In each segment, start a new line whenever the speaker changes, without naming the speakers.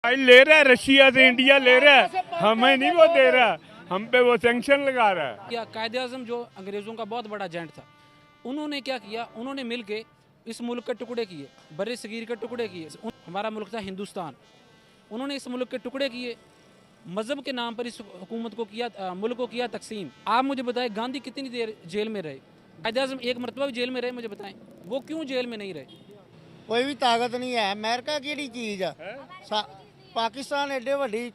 ले रहा है रशिया से, इंडिया ले रहा है, हमें नहीं वो दे रहा, हम पे वो सैंक्शन लगा रहा है।
क्या कायदे आज़म जो अंग्रेज़ों का बहुत बड़ा एजेंट था, उन्होंने क्या किया, उन्होंने मिल के इस मुल्क के टुकड़े किए, बड़े सगीर के टुकड़े किए। हमारा मुल्क था हिंदुस्तान, उन्होंने इस मुल्क के टुकड़े किए, मज़हब के नाम पर इस हुकूमत को किया, मुल्क को किया तकसीम। आप मुझे बताएं गांधी कितनी देर जेल में रहे? कायदे आज़म एक मरतबा भी जेल में रहे? मुझे बताएं वो क्यों जेल में नहीं रहे?
कोई भी ताकत नहीं है। अमेरिका की चीज़ है, पाकिस्तान एडे वड्डी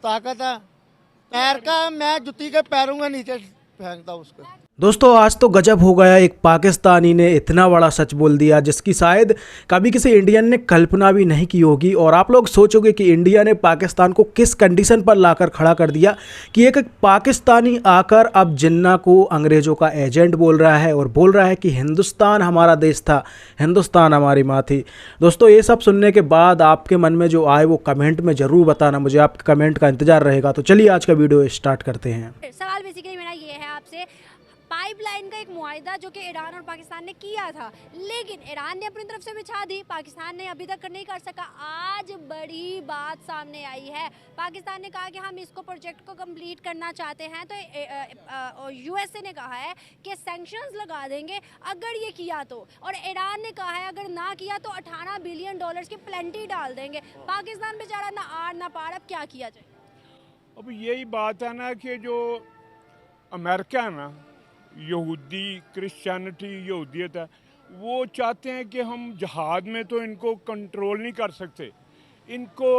ताकत है। अमेरिका मैं जुत्ती के पैरों के नीचे फेंकता उसको।
दोस्तों आज तो गजब हो गया, एक पाकिस्तानी ने इतना बड़ा सच बोल दिया जिसकी शायद कभी किसी इंडियन ने कल्पना भी नहीं की होगी। और आप लोग सोचोगे कि इंडिया ने पाकिस्तान को किस कंडीशन पर लाकर खड़ा कर दिया कि एक पाकिस्तानी आकर अब जिन्ना को अंग्रेज़ों का एजेंट बोल रहा है और बोल रहा है कि हिंदुस्तान हमारा देश था, हिंदुस्तान हमारी माँ थी। दोस्तों ये सब सुनने के बाद आपके मन में जो आए वो कमेंट में ज़रूर बताना, मुझे आपके कमेंट का इंतज़ार रहेगा। तो चलिए आज का वीडियो स्टार्ट करते हैं।
सवाल बेसिकली मेरा ये है आपसे, पाइपलाइन का एक मुआहिदा जो कि ईरान और पाकिस्तान ने किया था, लेकिन ईरान ने अपनी तरफ से बिछा दी, पाकिस्तान ने अभी तक नहीं कर सका। आज बड़ी बात सामने आई है, पाकिस्तान ने कहा कि हम इसको प्रोजेक्ट को कंप्लीट करना चाहते हैं, तो यूएसए ने कहा है कि सैंक्शंस लगा देंगे अगर ये किया तो, और ईरान ने कहा है अगर ना किया तो $18 बिलियन की प्लेंटी डाल देंगे। पाकिस्तान बेचारा ना आड़ ना पार, अब क्या किया जाए?
अब यही बात है ना कि जो अमेरिका है ना, यहूदी क्रिश्चियनिटी यहूदियत है, वो चाहते हैं कि हम जहाद में तो इनको कंट्रोल नहीं कर सकते। इनको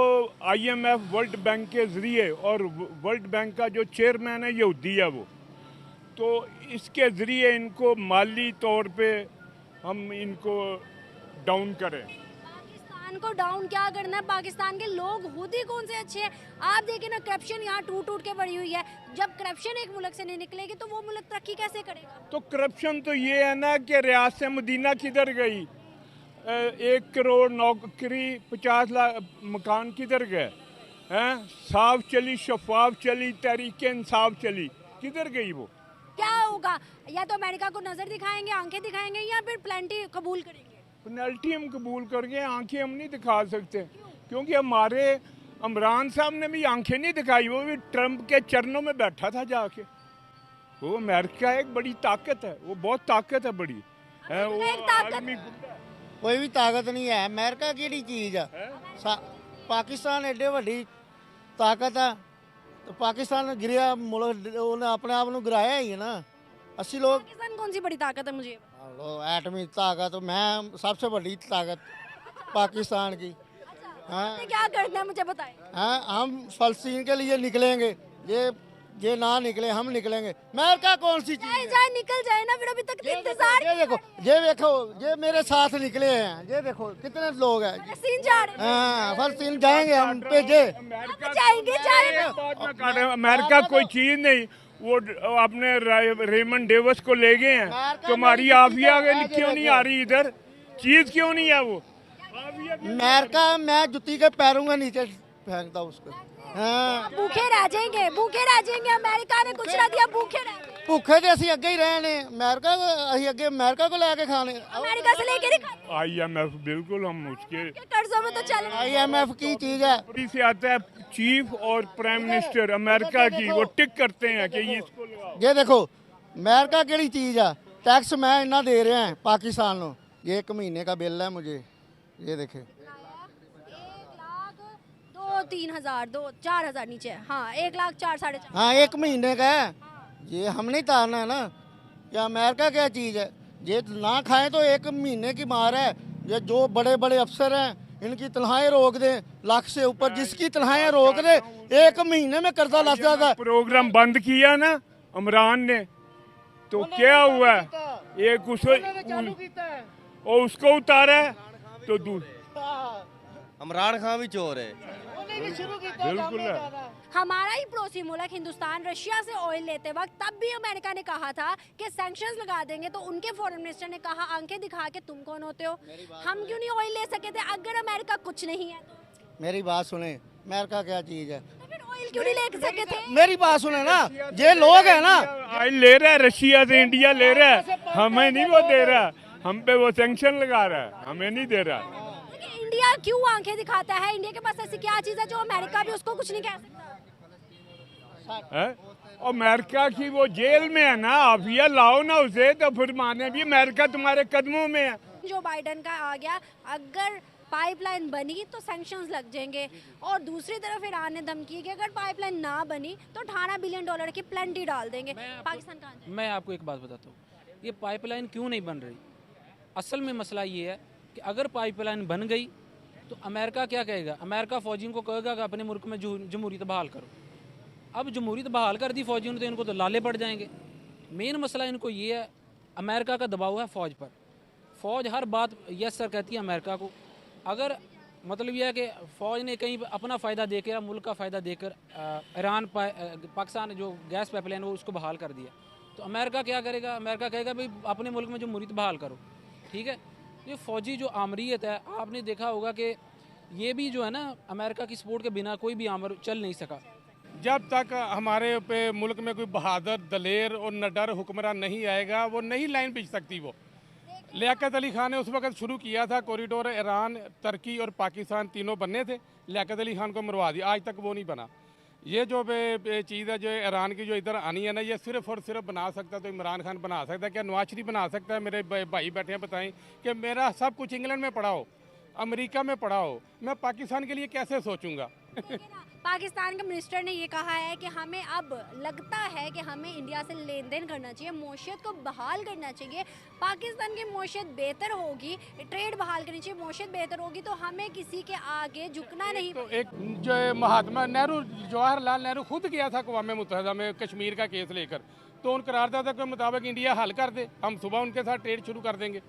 आईएमएफ वर्ल्ड बैंक के ज़रिए, और वर्ल्ड बैंक का जो चेयरमैन है यहूदी है वो, तो इसके ज़रिए इनको माली तौर पे हम इनको डाउन करें।
पाकिस्तान को डाउन क्या करना है? पाकिस्तान के लोग खुद ही कौन से अच्छे हैं? आप देखें ना, करप्शन यहाँ टूट टूट के बढ़ी हुई है। जब करप्शन एक मुल्क से नहीं निकलेगी तो वो मुल्क तरक्की कैसे करेगा?
तो करप्शन तो ये है ना कि रियासत मदीना किधर गई, 1 करोड़ नौकरी, 50 लाख मकान किधर गए हैं? साफ चली, शफाफ चली, तहरीक इंसाफ चली, किधर गई वो?
क्या होगा? या तो अमेरिका को नजर दिखाएंगे, आंखें दिखाएंगे, या फिर प्लेंटी कबूल करेंगे?
पेनल्टी हम कबूल करके आंखें हम नहीं दिखा सकते, क्योंकि हमारे इमरान साहब ने भी आंखें नहीं दिखाई, वो भी ट्रंप के चरणों में बैठा था जाके। वो अमेरिका एक बड़ी ताकत है, वो बहुत ताकत है बड़ी है, वो आदमी
कोई भी ताकत नहीं है। अमेरिका की चीज़ है, पाकिस्तान एडे वड्डी ताकत है। तो पाकिस्तान गिरिया मुल्क उन्हें अपने आप को गिराया ही है ना। 80 लोग।
पाकिस्तान कौन सी बड़ी ताकत है? मुझे
एटमी ताकत, मैं सबसे बड़ी ताकत पाकिस्तान की। हाँ,
क्या करना है मुझे बताएं।
हाँ, हम फलस्तीन के लिए निकलेंगे, ये ना निकले हम निकलेंगे। अमेरिका कौन सी चीज
जाए निकल जाए ना, फिर अभी तक इंतजार।
ये देखो, ये मेरे साथ निकले हैं, ये देखो कितने लोग हैं।
फलस्तीन जा रहे हैं।
हाँ, फलस्तीन जाएंगे हम पे
जाएंगे।
अमेरिका कोई चीज नहीं, वो अपने रेमंड डेविस को ले गए हैं। तुम्हारी आफिया क्यों नहीं आ रही इधर? चीज क्यों नहीं है वो?
अमेरिका मैं जुत्ती के पैरों के नीचे फेंकता उसको। हाँ,
भूखे रह जाएंगे, भूखे रह जाएंगे। अमेरिका ने कुछ ना दिया, भूखे रह जाएंगे।
भूखे तो ਅਸੀਂ ਅੱਗੇ ਹੀ ਰਹੇ ਨੇ। ਅਸੀਂ ਅੱਗੇ अमेरिका को लेके खाने।
अमेरिका से लेके नहीं खाते।
आईएमएफ बिल्कुल हम उसके
कर्जों में तो चल रहे हैं।
IMF की चीज है।
से आता है चीफ और प्राइम मिनिस्टर अमेरिका की, वो टिक करते हैं कि ये इसको लगाओ।
ये देखो अमेरिका की चीज है, टैक्स मैं इतना दे रहे हैं पाकिस्तान को। ये 1 महीने का बिल है मुझे, ये देखे
1,02,3,000 4,000 नीचे है। हाँ, 1,04,000 4,500।
हाँ, 1 महीने का है। ये हम नहीं तारना है ना। क्या अमेरिका क्या चीज़ है? ये ना खाएं तो 1 महीने की मार है। ये जो बड़े बड़े अफसर हैं इनकी तनख्वाहें रोक दें, लाख से ऊपर जिसकी तनख्वाहें रोक दे, 1 महीने में कर्जा लग जाता है।
प्रोग्राम बंद किया ना इमरान ने, तो क्या हुआ? एक उसको उतारा है तो
इमरान खान भी चोर है।
बिल्कुल है।
हमारा ही पड़ोसी मुल्क हिंदुस्तान रशिया से ऑयल लेते वक्त तब भी अमेरिका ने कहा था कि सैंक्शंस लगा देंगे, तो उनके फॉरेन मिनिस्टर ने कहा आंखें दिखा के तुम कौन होते हो? हम क्यों नहीं ऑयल ले सके थे अगर अमेरिका कुछ नहीं है तो?
मेरी बात सुने, अमेरिका क्या चीज़ है?
तो फिर ऑयल क्यों नहीं ले सके थे?
मेरी बात सुने ना, ये लोग है ना,
ऑयल ले रहा है रशिया से, इंडिया ले रहा है, हमें नहीं वो दे रहा, हम पे वो सैंक्शन लगा रहा है, हमें नहीं दे रहा।
इंडिया क्यों आंखें दिखाता है? इंडिया के पास ऐसी क्या चीज है जो अमेरिका भी उसको कुछ नहीं कह सकता?
है? और अमेरिका की वो जेल में है ना, आप ये लाओ ना उसे, तो फिर माने भी अमेरिका तुम्हारे कदमों में है।
जो बाइडन का आ गया, अगर पाइपलाइन बनी तो सैंक्शंस लग जाएंगे, और दूसरी तरफ ईरान ने धमकी कि अगर पाइपलाइन ना बनी तो $18 बिलियन की प्लेंटी डाल देंगे। पाकिस्तान कहाँ जाएगा?
मैं आपको एक बात बताता हूँ, ये पाइपलाइन क्यों नहीं बन रही। असल में मसला ये है कि अगर पाइपलाइन बन गई तो अमेरिका क्या कहेगा? अमेरिका फ़ौजियों को कहेगा कि अपने मुल्क में जमहूरियत बहाल करो। अब जमहूरियत बहाल कर दी फ़ौजियों ने तो इनको तो लाले पड़ जाएंगे। मेन मसला इनको ये है, अमेरिका का दबाव है फ़ौज पर। फ़ौज हर बात यस सर कहती है अमेरिका को। अगर मतलब यह है कि फ़ौज ने कहीं अपना फ़ायदा देकर या मुल्क का फ़ायदा देकर ईरान पाकिस्तान जो गैस पाइपलाइन वो उसको बहाल कर दिया, तो अमेरिका क्या करेगा? अमेरिका कहेगा भाई अपने मुल्क में जमहूरियत बहाल करो। ठीक है, ये फ़ौजी जो आमरीत है, आपने देखा होगा कि ये भी जो है ना, अमेरिका की सपोर्ट के बिना कोई भी आमर चल नहीं सका।
जब तक हमारे पे मुल्क में कोई बहादुर, दलेर और निडर हुक्मरान नहीं आएगा, वो नहीं लाइन खींच सकती। वो लियाकत अली खान ने उस वक्त शुरू किया था कॉरिडोर, ईरान, तुर्की और पाकिस्तान तीनों बनने थे, लियाकत अली खान को मरवा दिया, आज तक वो नहीं बना। ये जो चीज़ है जो ईरान की जो इधर आनी है ना, ये सिर्फ और सिर्फ बना सकता तो इमरान खान बना सकता है। क्या नवाज शरीफ बना सकता है? मेरे भाई बैठे हैं, बताएं कि मेरा सब कुछ इंग्लैंड में पड़ा हो, अमेरिका में पड़ा हो, मैं पाकिस्तान के लिए कैसे सोचूंगा?
पाकिस्तान के मिनिस्टर ने ये कहा है कि हमें अब लगता है कि हमें इंडिया से लेन देन करना चाहिए, मौशियत को बहाल करना चाहिए। पाकिस्तान की मौशियत बेहतर होगी, ट्रेड बहाल करनी चाहिए, मौशियत बेहतर होगी तो हमें किसी के आगे झुकना नहीं।
तो एक जो महात्मा नेहरू, जवाहरलाल नेहरू खुद गया था अक़वाम मुत्तहिदा में कश्मीर का केस लेकर, तो उन करारदादा के मुताबिक इंडिया हल कर दे, हम सुबह उनके साथ ट्रेड शुरू कर देंगे।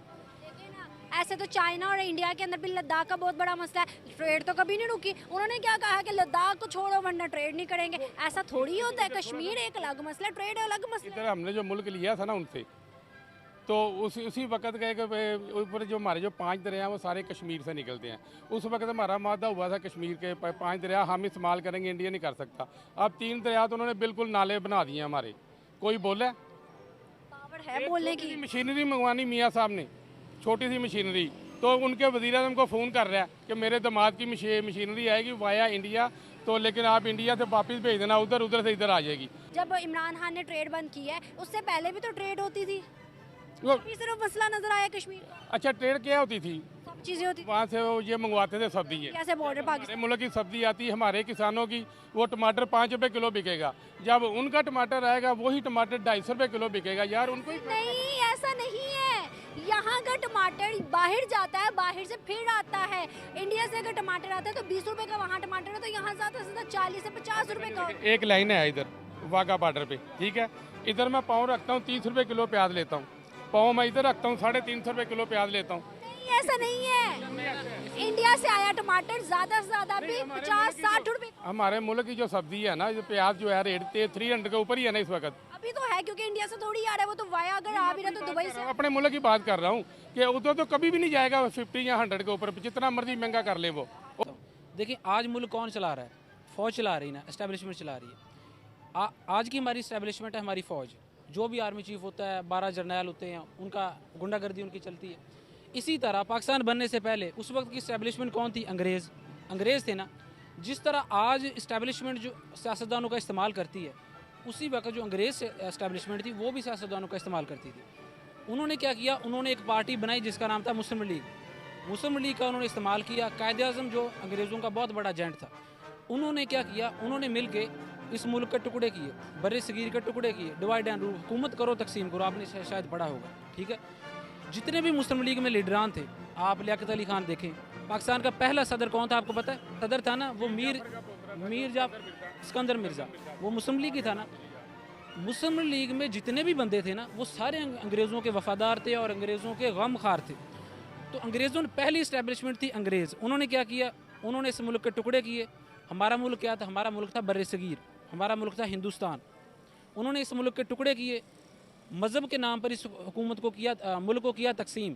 ऐसे तो चाइना और इंडिया के अंदर भी लद्दाख का बहुत बड़ा मसला है, ट्रेड तो कभी नहीं रुकी। उन्होंने क्या कहा कि लद्दाख को छोड़ो वरना ट्रेड नहीं करेंगे। ऐसा थोड़ी होता है, कश्मीर एक अलग मसला, ट्रेड अलग मसला।
इधर हमने जो मुल्क लिया था ना उनसे, तो उसी वक्त गए कि ऊपर जो हमारे जो 5 दरिया हैं वो सारे कश्मीर से निकलते हैं। उस वक्त हमारा मादा हुआ था कश्मीर के 5 दरिया हम इस्तेमाल करेंगे, इंडिया नहीं कर सकता। अब 3 दरिया तो उन्होंने बिल्कुल नाले बना दिए हमारे। कोई बोले?
पावर है बोलने की।
मशीनरी मंगवानी मियाँ साहब ने, छोटी सी मशीनरी, तो उनके वज़ीर आज़म को फ़ोन कर रहा है कि मेरे दामाद की मशीनरी आएगी वाया इंडिया, तो लेकिन आप इंडिया से वापस भेज देना, उधर से इधर आ जाएगी।
जब इमरान खान ने ट्रेड बंद की है, उससे पहले भी तो ट्रेड होती थी, अभी सिर्फ मसला नजर आया कश्मीर का।
अच्छा, ट्रेड क्या होती थी?
सब चीजें होती थी।
वहाँ से वो ये मंगवाते थे सब्जी, ये
कैसे बॉर्डर
हमारे
पाकिस्तान।
मुल्क की सब्जी आती है हमारे किसानों की, वो टमाटर 5 रुपए किलो बिकेगा। जब उनका टमाटर आएगा वही टमाटर 250 रुपए किलो बिकेगा। यार उनको ही
नहीं, ऐसा नहीं है। यहाँ का टमाटर बाहर जाता है, बाहर से फिर आता है। इंडिया से अगर टमाटर आता है तो 20 रुपए का वहाँ टमाटर है, तो यहाँ ज़्यादा से ज़्यादा 40 से 50 रुपए का।
एक लाइन है इधर वाघा बॉर्डर पे, ठीक है, इधर मैं पाँव रखता हूँ 30 रुपए किलो प्याज लेता हूँ, पाँव मैं इधर रखता हूँ 350 रुपए किलो प्याज लेता हूँ।
नहीं, ऐसा नहीं है। इंडिया से आया टमाटर ज़्यादा से ज़्यादा भी 50-60 रुपए।
हमारे मुल्क की जो सब्जी है ना, जो प्याज जो है रेट 300 के ऊपर ही है ना इस वक्त।
अभी तो है क्योंकि इंडिया से थोड़ी आ रहा है, वो तो वाया अगर आ भी रहा तो दुबई से।
अपने मुल्क की बात कर रहा हूँ कि उधर तो कभी भी नहीं जाएगा 50 या 100 के ऊपर, जितना मर्जी महंगा कर ले वो।
देखिए आज मुल्क कौन चला रहा है? फ़ौज चला रही ना, एस्टेब्लिशमेंट चला रही है। आज की हमारी एस्टेब्लिशमेंट है हमारी फ़ौज। जो भी आर्मी चीफ होता है, 12 जर्नैल होते हैं, उनका गुंडागर्दी उनकी चलती है। इसी तरह पाकिस्तान बनने से पहले उस वक्त की एस्टेब्लिशमेंट कौन थी? अंग्रेज़ थे ना। जिस तरह आज इस्टेब्लिशमेंट जो सियासतदानों का इस्तेमाल करती है, उसी वक्त जो अंग्रेज़ एस्टेब्लिशमेंट थी वो भी सियासतदानों का इस्तेमाल करती थी। उन्होंने क्या किया? उन्होंने एक पार्टी बनाई जिसका नाम था मुस्लिम लीग। मुस्लिम लीग का उन्होंने इस्तेमाल किया। कायदे आज़म जो अंग्रेज़ों का बहुत बड़ा एजेंट था, उन्होंने क्या किया? उन्होंने मिल के इस मुल्क के टुकड़े किए, बड़े सगीर के टुकड़े किए, डिवाइड एंड रूल, हुकूमत करो तकसीम करो। आपने शायद पढ़ा होगा, ठीक है। जितने भी मुस्लिम लीग में लीडरान थे, आप लियाकत अली खान देखें, पाकिस्तान का पहला सदर कौन था आपको पता है? सदर था ना वो मीर सिकंदर मिर्ज़ा, वो मुस्लिम लीग ही था ना। मुस्लिम लीग में जितने भी बंदे थे ना, वो सारे अंग्रेज़ों के वफादार थे और अंग्रेज़ों के गमखार थे। तो अंग्रेज़ों ने पहली इस्टेब्लिशमेंट थी अंग्रेज़। उन्होंने क्या किया? उन्होंने इस मुल्क के टुकड़े किए। हमारा मुल्क क्या था? हमारा मुल्क था बर्रे सगीर, हमारा मुल्क था हिंदुस्तान। उन्होंने इस मुल्क के टुकड़े किए, मज़हब के नाम पर इस हुकूमत को किया, मुल्क को किया तकसीम।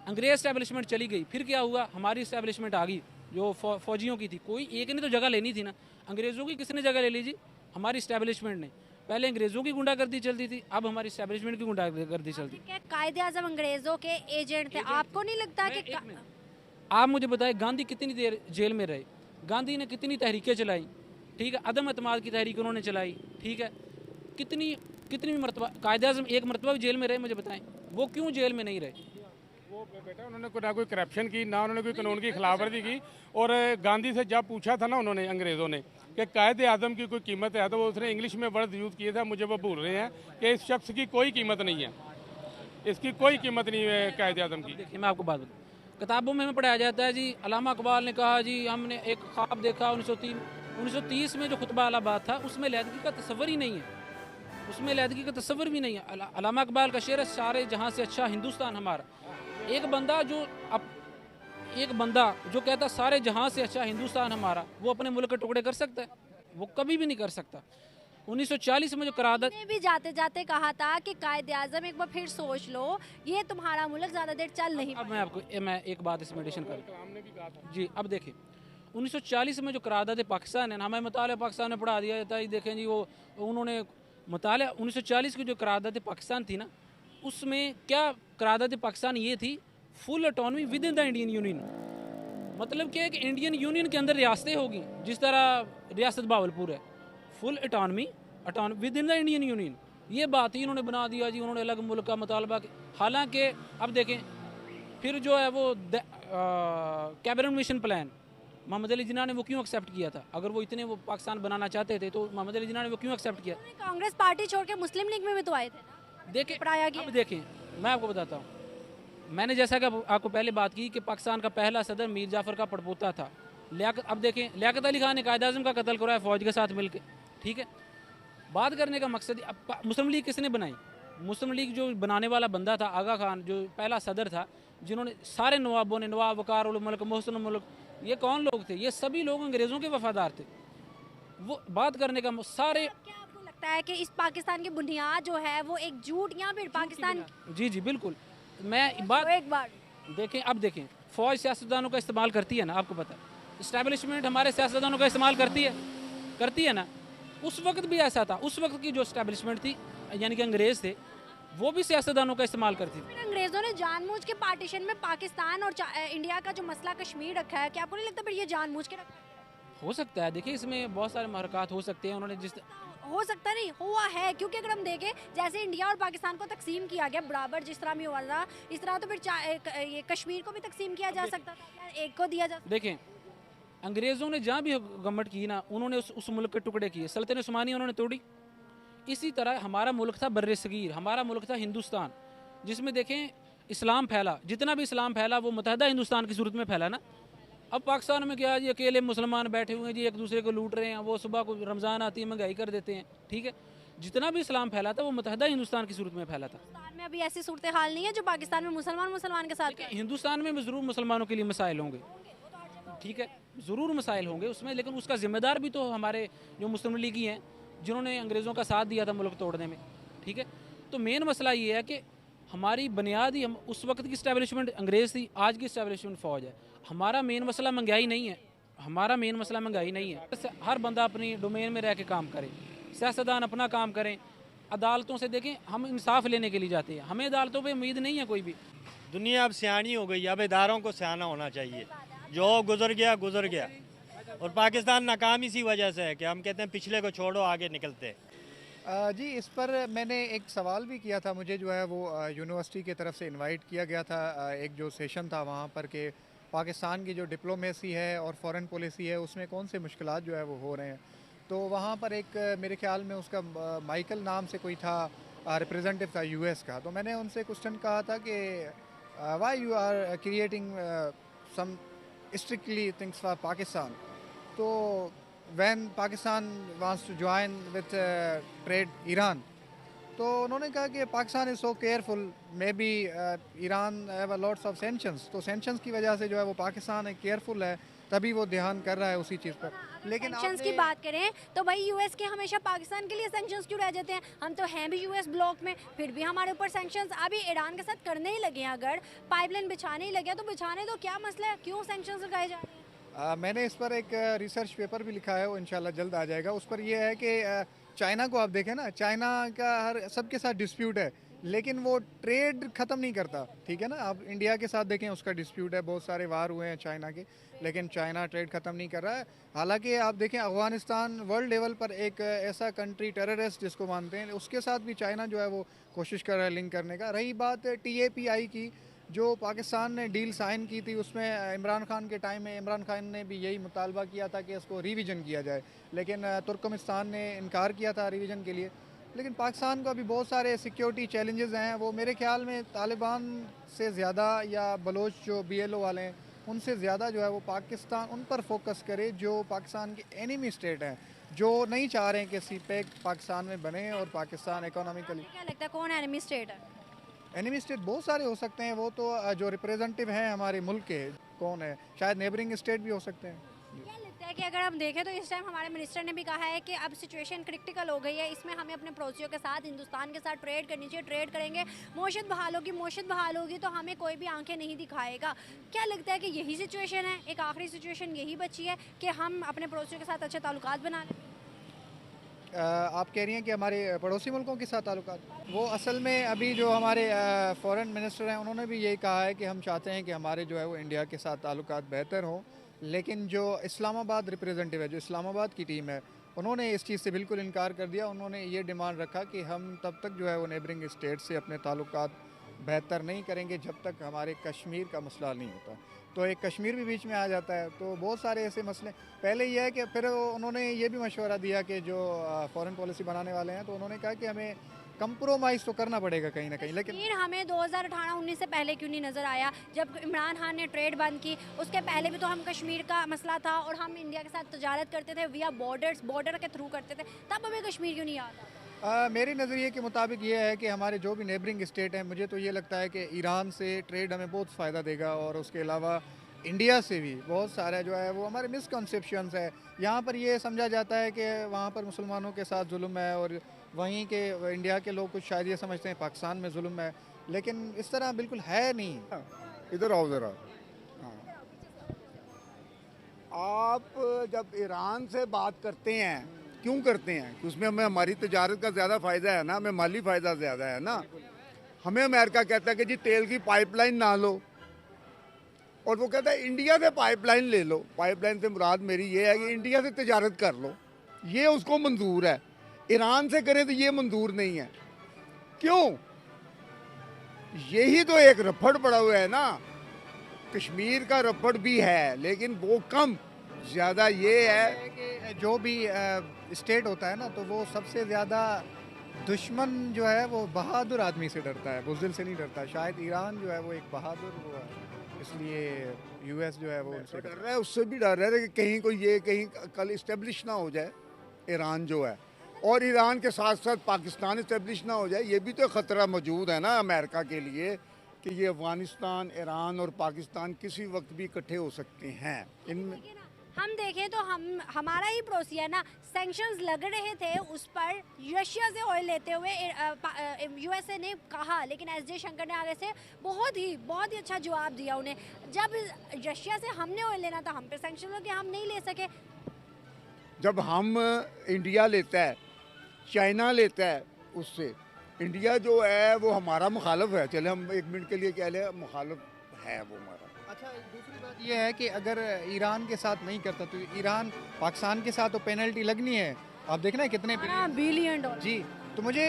अंग्रेज़ इस्टेब्लिशमेंट चली गई, फिर क्या हुआ? हमारी इस्टेब्लिशमेंट आ गई जो फ़ौजियों की थी। कोई एक ने तो जगह लेनी थी ना। अंग्रेज़ों की किसने जगह ले ली जी? हमारी इस्टेब्लिशमेंट ने। पहले अंग्रेज़ों की गुंडागर्दी चलती थी, अब हमारी इस्टेब्लिशमेंट की गुंडागर्दी चलती।
कायदे आज़म अंग्रेज़ों के एजेंट थे, आपको नहीं लगता कि
आप मुझे बताएं गांधी कितनी देर जेल में रहे, गांधी ने कितनी तहरीकें चलाई, ठीक है, अदम एतमाद की तहरीक उन्होंने चलाई, ठीक है, कितनी कितनी मरतबा कायदे आज़म एक मरतबा भी जेल में रहे, मुझे बताएं वो क्यों जेल में नहीं रहे?
वो बेटा उन्होंने ना कोई करप्शन की, ना उन्होंने कोई कानून की खिलाफवर्जी की। और गांधी से जब पूछा था ना उन्होंने, अंग्रेज़ों ने, कि कायदे आज़म की कोई कीमत है, तो वो उसने इंग्लिश में वर्ड यूज़ किए थे, मुझे वो भूल रहे हैं, कि इस शख्स की कोई कीमत नहीं है, इसकी कोई कीमत नहीं है कायदे आज़म की।
देखिए मैं आपको बात बताऊँ, किताबों में हमें पढ़ाया जाता है जी, अल्लामा इकबाल ने कहा जी हमने एक ख्वाब देखा 1930 में जो खुतबा अलाहाबाद था उसमें लैदगी का तस्वर ही नहीं है, उसमें लैदगी का तस्वर भी नहीं है। अल्लामा इकबाल का शेर है, सारे जहाँ से अच्छा हिंदुस्तान हमारा। एक बंदा जो कहता सारे जहाँ से अच्छा हिंदुस्तान हमारा, वो अपने मुल्क के टुकड़े कर सकता है? वो कभी भी नहीं कर सकता। 1940 में जो करारदाद
ने भी जाते जाते कहा था कि कायदे आज़म एक बार फिर सोच लो, ये तुम्हारा मुल्क ज़्यादा देर चल नहीं।
अब मैं एक बात इसमें एडिशन कर जी। अब देखें 1940 में जो करारदाद पाकिस्तान है ना, हमें मुताले पाकिस्तान में पढ़ा दिया जाता है, देखें जी वो उन्होंने मुताले 1940 की जो करारदाद पाकिस्तान थी ना, उसमें क्या करारदाद पाकिस्तान ये थी, full autonomy with in the Indian union. मतलब क्या है कि इंडियन यूनियन के अंदर रियासतें होगी, जिस तरह रियासत बावलपुर है, full autonomy with in the Indian union. ये बात ही इन्होंने बना दिया जी, उन्होंने अलग मुल्क का मुतालबा। हालांकि अब देखें फिर जो है वो cabinet mission plan Mohammad Ali Jinnah ने वो क्यों एक्सेप्ट किया था? अगर वो इतने वो पाकिस्तान बनाना चाहते थे तो मोहम्मद अली जिन्ना ने वो क्यों एक्सेप्ट किया?
कांग्रेस पार्टी छोड़ के मुस्लिम लीग में भी तो आए थे ना,
देखें
पढ़ाया गया।
अब देखें मैं आपको बताता हूँ, मैंने जैसा कि आपको पहले बात की कि पाकिस्तान का पहला सदर मीर जाफ़र का पड़पोता था अब देखें लियाकत अली खान ने कायदे आज़म का कत्ल कराया फ़ौज के साथ मिलकर, ठीक है। बात करने का मकसद मुस्लिम लीग किसने बनाई? मुस्लिम लीग जो बनाने वाला बंदा था आगा खान, जो पहला सदर था, जिन्होंने सारे नवाबों ने, नवाब वकार उल मुल्क, मोहसिन मुल्क, ये कौन लोग थे? ये सभी लोग अंग्रेज़ों के वफादार थे। वो बात करने का सारे
क्या आपको लगता है कि इस पाकिस्तान की बुनियाद जो है वो एक झूठ या फिर पाकिस्तान
जी जी बिल्कुल। मैं बात
एक बार
देखें, अब देखें फ़ौज सियासतदानों का इस्तेमाल करती है ना, आपको पता है इस्टेब्लिशमेंट हमारे सियासतदानों का इस्तेमाल करती है ना। उस वक्त भी ऐसा था, उस वक्त की जो इस्टेब्लिशमेंट थी यानी कि अंग्रेज़ थे, वो भी सियासतदानों का इस्तेमाल करती थी।
अंग्रेजों ने जानबूझ के पार्टीशन में पाकिस्तान और इंडिया का जो मसला कश्मीर रखा है, क्या आपको नहीं लगता फिर ये जानबूझ के रखा है?
हो सकता है, देखिए इसमें बहुत सारे महरक़ात हो सकते हैं। उन्होंने
हो सकता नहीं हुआ है, क्योंकि अगर हम देखें जैसे इंडिया और पाकिस्तान को तकसीम किया गया बराबर, जिस तरह में हुआ था, इस तरह तो फिर ये कश्मीर को भी तकसीम किया जा सकता था, एक को दिया जा सकता।
देखें अंग्रेज़ों ने जहाँ भी गवर्नमेंट की ना, उन्होंने उस मुल्क के टुकड़े किए। सल्तनत उस्मानी उन्होंने तोड़ी। इसी तरह हमारा मुल्क था बर्र सगीर, हमारा मुल्क था हिंदुस्तान, जिसमें देखें इस्लाम फैला, जितना भी इस्लाम फैला वो मुतहदा हिंदुस्तान की सूरत में फैला ना। अब पाकिस्तान में क्या जी, अकेले मुसलमान बैठे हुए हैं जी, एक दूसरे को लूट रहे हैं, वो सुबह को रमज़ान आती है महंगाई कर देते हैं, ठीक है। जितना भी इस्लाम फैला था वो मुतहदा हिंदुस्तान की सूरत में फैला था।
हिंदुस्तान में अभी ऐसी सूरत हाल नहीं है जो पाकिस्तान में मुसलमान के साथ।
हिंदुस्तान में ज़रूर मुसलमानों के लिए मसाइल होंगे, ठीक है, ज़रूर मसाइल होंगे उसमें, लेकिन उसका ज़िम्मेदार भी तो हमारे जो मुस्लिम लीगी हैं, जिन्होंने अंग्रेज़ों का साथ दिया था मुल्क तोड़ने में, ठीक है। तो मेन मसला ये है कि हमारी बुनियादी, हम उस वक्त की इस्टेब्लिशमेंट अंग्रेज़ थी, आज की इस्टेब्लिशमेंट फ़ौज है। हमारा मेन मसला महंगाई नहीं है, हमारा मेन मसला महंगाई नहीं है। हर बंदा अपनी डोमेन में रह के काम करे, सियासतदान अपना काम करें, अदालतों से देखें, हम इंसाफ लेने के लिए जाते हैं, हमें अदालतों पर उम्मीद नहीं है कोई भी।
दुनिया अब सियानी हो गई, अब इदारों को सियाना होना चाहिए। जो गुजर गया। और पाकिस्तान नाकाम इसी वजह से है कि हम कहते हैं पिछले को छोड़ो आगे निकलते हैं।
जी, इस पर मैंने एक सवाल भी किया था। मुझे जो है वो यूनिवर्सिटी की तरफ से इनवाइट किया गया था, एक जो सेशन था वहाँ पर, कि पाकिस्तान की जो डिप्लोमेसी है और फॉरेन पॉलिसी है उसमें कौन से मुश्किलात जो है वो हो रहे हैं। तो वहाँ पर एक मेरे ख्याल में उसका माइकल नाम से कोई था, रिप्रेजेंटेटिव था यूएस का। तो मैंने उनसे क्वेश्चन कहा था कि why you are creating some strictly things for Pakistan. तो when Pakistan wants to join with trade Iran, तो उन्होंने कहा कि Pakistan is so careful, may be Iran have a lots of sanctions, तो सेंक्शंस की वजह से जो है वो पाकिस्तान केयरफुल है, तभी वो ध्यान कर रहा है उसी चीज़ पर। लेकिन
सैंक्शंस की बात करें तो भाई यूएस के हमेशा पाकिस्तान के लिए सैंक्शंस क्यों रह जाते हैं? हम तो हैं भी यूएस ब्लॉक में, फिर भी हमारे ऊपर सैंक्शंस अभी ईरान के साथ करने ही लगे हैं। अगर पाइपलाइन बिछाने ही लगे तो बिछाने तो क्या मसला है, क्यों सैंक्शंस लगाए जा रहे हैं?
मैंने इस पर एक रिसर्च पेपर भी लिखा है, वो इंशाल्लाह जल्द आ जाएगा। उस पर यह है कि चाइना को आप देखें ना, चाइना का हर सबके साथ डिस्प्यूट है, लेकिन वो ट्रेड ख़त्म नहीं करता, ठीक है ना। आप इंडिया के साथ देखें, उसका डिस्प्यूट है, बहुत सारे वार हुए हैं चाइना के, लेकिन चाइना ट्रेड ख़त्म नहीं कर रहा है। हालांकि आप देखें अफ़गानिस्तान वर्ल्ड लेवल पर एक ऐसा कंट्री टेररिस्ट जिसको मानते हैं, उसके साथ भी चाइना जो है वो कोशिश कर रहा है लिंक करने का। रही बात TAPI की, जो पाकिस्तान ने डील साइन की थी, उसमें इमरान खान के टाइम में इमरान खान ने भी यही मुतालबा किया था कि इसको रिवीजन किया जाए, लेकिन तुर्कमेनिस्तान ने इनकार किया था रिवीजन के लिए। लेकिन पाकिस्तान को अभी बहुत सारे सिक्योरिटी चैलेंजेस हैं। वो मेरे ख्याल में तालिबान से ज़्यादा या बलोच जो BLO वाले हैं उनसे ज़्यादा जो है वो पाकिस्तान उन पर फोकस करे जो पाकिस्तान के एनिमी स्टेट हैं, जो नहीं चाह रहे हैं कि CPEC पाकिस्तान में बने और पाकिस्तान इकोनॉमिकली।
क्या लगता है कौन एनिमी स्टेट है?
एनिमी स्टेट बहुत सारे हो सकते हैं, वो तो जो रिप्रेजेंटेटिव हैं हमारे मुल्क के, कौन है, शायद नेबरिंग स्टेट भी हो सकते हैं।
क्या लगता है कि अगर हम देखें तो इस टाइम हमारे मिनिस्टर ने भी कहा है कि अब सिचुएशन क्रिटिकल हो गई है, इसमें हमें अपने पड़ोसियों के साथ, हिंदुस्तान के साथ ट्रेड करनी चाहिए, ट्रेड करेंगे मौशत बहाल होगी तो हमें कोई भी आंखें नहीं दिखाएगा। क्या लगता है कि यही सिचुएशन है, एक आखिरी सिचुएशन यही बची है कि हम अपने पड़ोसियों के साथ अच्छे ताल्लुकात बना लें?
आप कह रही हैं कि हमारे पड़ोसी मुल्कों के साथ ताल्लुकात, वो असल में अभी जो हमारे फॉरेन मिनिस्टर हैं उन्होंने भी यही कहा है कि हम चाहते हैं कि हमारे जो है वो इंडिया के साथ ताल्लुकात बेहतर हों। लेकिन जो इस्लामाबाद रिप्रेजेंटेटिव है, जो इस्लामाबाद की टीम है, उन्होंने इस चीज़ से बिल्कुल इनकार कर दिया। उन्होंने ये डिमांड रखा कि हम तब तक जो है वो नेबरिंग स्टेट से अपने ताल्लुकात बेहतर नहीं करेंगे जब तक हमारे कश्मीर का मसला नहीं होता। तो एक कश्मीर भी बीच में आ जाता है, तो बहुत सारे ऐसे मसले। पहले ये है कि फिर उन्होंने ये भी मशवरा दिया कि जो फॉरेन पॉलिसी बनाने वाले हैं, तो उन्होंने कहा कि हमें कंप्रोमाइज़ तो करना पड़ेगा कहीं ना कहीं। लेकिन
हमें 2018-19 से पहले क्यों नहीं नज़र आया? जब इमरान खान ने ट्रेड बंद की, उसके पहले भी तो हम कश्मीर का मसला था और हम इंडिया के साथ तजारत करते थे विया बॉर्डर के थ्रू करते थे, तब हमें कश्मीर क्यों नहीं आता?
मेरे नज़रिए के मुताबिक ये है कि हमारे जो भी नेबरिंग स्टेट हैं, मुझे तो ये लगता है कि ईरान से ट्रेड हमें बहुत फ़ायदा देगा, और उसके अलावा इंडिया से भी बहुत सारा जो है वो हमारे मिसकंसेप्शंस है। यहाँ पर ये समझा जाता है कि वहाँ पर मुसलमानों के साथ जुल्म है, और वहीं के इंडिया के लोग कुछ शायद ये समझते हैं पाकिस्तान में जुल्म है, लेकिन इस तरह बिल्कुल है नहीं।
इधर आओ ज़रा। आप जब ईरान से बात करते हैं, क्यों करते हैं? कि उसमें हमें हमारी तजारत का ज़्यादा फ़ायदा है ना, हमें माली फ़ायदा ज़्यादा है ना। हमें अमेरिका कहता है कि जी तेल की पाइपलाइन ना लो, और वो कहता है इंडिया से पाइपलाइन ले लो। पाइपलाइन से मुराद मेरी ये है कि इंडिया से तजारत कर लो, ये उसको मंजूर है। ईरान से करें तो ये मंजूर नहीं है। क्यों? यही तो एक रफड़ पड़ा हुआ है ना। कश्मीर का रफड़ भी है, लेकिन वो कम, ज़्यादा ये है
कि जो भी स्टेट होता है ना, तो वो सबसे ज़्यादा दुश्मन जो है वो बहादुर आदमी से डरता है, बुज़दिल से नहीं डरता। शायद ईरान जो है वो एक बहादुर वो है, इसलिए US जो है वो उनसे
डर रहा है। उससे भी डर रहा है कि कहीं कोई ये कहीं कल इस्टेब्लिश ना हो जाए ईरान जो है, और ईरान के साथ साथ पाकिस्तान इस्टेब्लिश ना हो जाए। ये भी तो ख़तरा मौजूद है ना अमेरिका के लिए कि ये अफ़गानिस्तान, ईरान और पाकिस्तान किसी वक्त भी इकट्ठे हो सकते हैं। इनमें
हम देखें तो हमारा ही पड़ोसी है ना, सैंक्शंस लग रहे थे उस पर रशिया से ऑयल लेते हुए USA ने कहा, लेकिन S जयशंकर ने आगे से बहुत ही अच्छा जवाब दिया उन्हें। जब रशिया से हमने ऑयल लेना था, हम पे सैंक्शन लगे, हम नहीं ले सके।
जब हम इंडिया लेता है, चाइना लेता है, उससे इंडिया जो है वो हमारा मुखालफ है। चले हम एक मिनट के लिए कह लें मुखालफ है वो हमारा।
अच्छा, दूसरी बात ये है कि अगर ईरान के साथ नहीं करता तो ईरान पाकिस्तान के साथ तो पेनल्टी लगनी है। आप देखना है कितने
बिलियन डॉलर।
जी, तो मुझे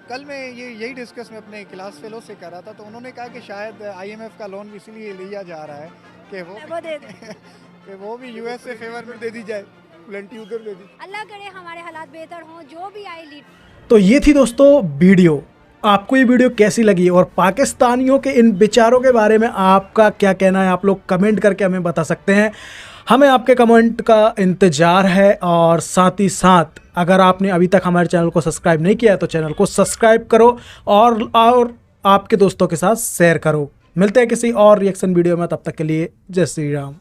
कल मैं यही डिस्कस में अपने क्लास फेलो से कर रहा था, तो उन्होंने कहा कि शायद IMF का लोन भी इसलिए लिया जा रहा है कि वो
दे
कि वो भी US से फेवर में दे दी जाए, प्लेंटी उधर दे दी।
अल्लाह करे हमारे हालात बेहतर हों, जो भी आई लीड।
तो ये थी दोस्तों वीडियो। आपको ये वीडियो कैसी लगी और पाकिस्तानियों के इन विचारों के बारे में आपका क्या कहना है, आप लोग कमेंट करके हमें बता सकते हैं। हमें आपके कमेंट का इंतज़ार है, और साथ ही साथ अगर आपने अभी तक हमारे चैनल को सब्सक्राइब नहीं किया है तो चैनल को सब्सक्राइब करो और आपके दोस्तों के साथ शेयर करो। मिलते हैं किसी और रिएक्शन वीडियो में, तब तक के लिए जय श्री राम।